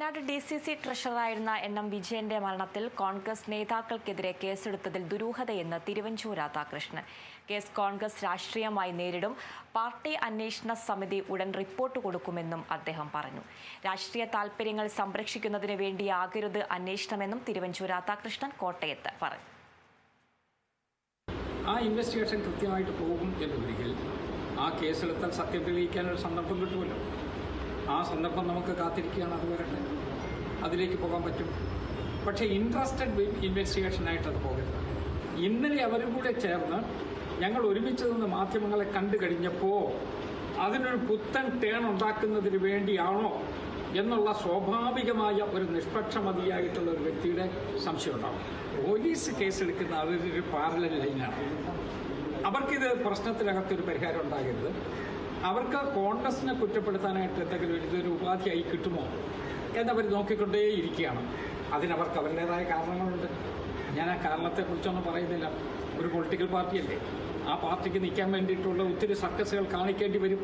Wayanad DCC ട്രഷററായിരുന്ന NM വിജയന്റെ മരണത്തിൽ Congress നേതാക്കൾക്കെതിരെ കേസെടുത്തതിൽ ദുരൂഹതയെന്ന് Thiruvanchoor Radhakrishnan. Case Congress രാഷ്ട്രീയമായി നേരിടും. പാർട്ടി അന്വേഷണ സമിതി ഉടൻ റിപ്പോർട്ട് കൊടുക്കുമെന്നും അദ്ദേഹം പറഞ്ഞു. രാഷ്ട്രീയ താൽപര്യങ്ങൾ സംരക്ഷിക്കുന്നതിന് വേണ്ടിയാകരുത് അന്വേഷണമെന്നും തിരുവഞ്ചൂർ രാധാകൃഷ്ണൻ കോട്ടയത്ത് പറഞ്ഞു. ആ ഇൻവെസ്റ്റിഗേഷൻ കൃത്യമായിട്ട് പോകും എന്നൊരിക്കൽ ആ കേസെടുത്താൽ സത്യം തെളിയിക്കാനൊരു സന്ദർഭം കിട്ടുമല്ലോ. ആ സന്ദർഭം നമുക്ക് കാത്തിരിക്കുകയാണ്. അത് വരട്ടെ, അതിലേക്ക് പോകാൻ പറ്റും. പക്ഷേ ഇൻട്രസ്റ്റഡ് ഇൻവെസ്റ്റിഗേഷനായിട്ട് അത് പോകരുത്. ഇന്നലെ അവരും കൂടെ ചേർന്ന് ഞങ്ങൾ ഒരുമിച്ച് നിന്ന് മാധ്യമങ്ങളെ കണ്ടു കഴിഞ്ഞപ്പോൾ അതിനൊരു പുത്തൻ ടേൺ ഉണ്ടാക്കുന്നതിന് വേണ്ടിയാണോ എന്നുള്ള സ്വാഭാവികമായ ഒരു നിഷ്പക്ഷമതിയായിട്ടുള്ള ഒരു വ്യക്തിയുടെ സംശയം ഉണ്ടാകും. പോലീസ് കേസെടുക്കുന്ന അതൊരു പാരലൽ ലൈനാണ്. അവർക്കിത് പ്രശ്നത്തിനകത്തൊരു പരിഹാരം ഉണ്ടാകരുത്. അവർക്ക് കോൺഗ്രസിനെ കുറ്റപ്പെടുത്താനായിട്ട് എന്തെങ്കിലും ഇതൊരു ഉപാധിയായി കിട്ടുമോ എന്നവർ നോക്കിക്കൊണ്ടേയിരിക്കുകയാണ്. അതിനവർക്ക് അവരുടേതായ കാരണങ്ങളുണ്ട്. ഞാൻ ആ കാരണത്തെക്കുറിച്ചൊന്നും പറയുന്നില്ല. ഒരു പൊളിറ്റിക്കൽ പാർട്ടിയല്ലേ, ആ പാർട്ടിക്ക് നിൽക്കാൻ വേണ്ടിയിട്ടുള്ള ഒത്തിരി സർക്കസുകൾ കാണിക്കേണ്ടി വരും.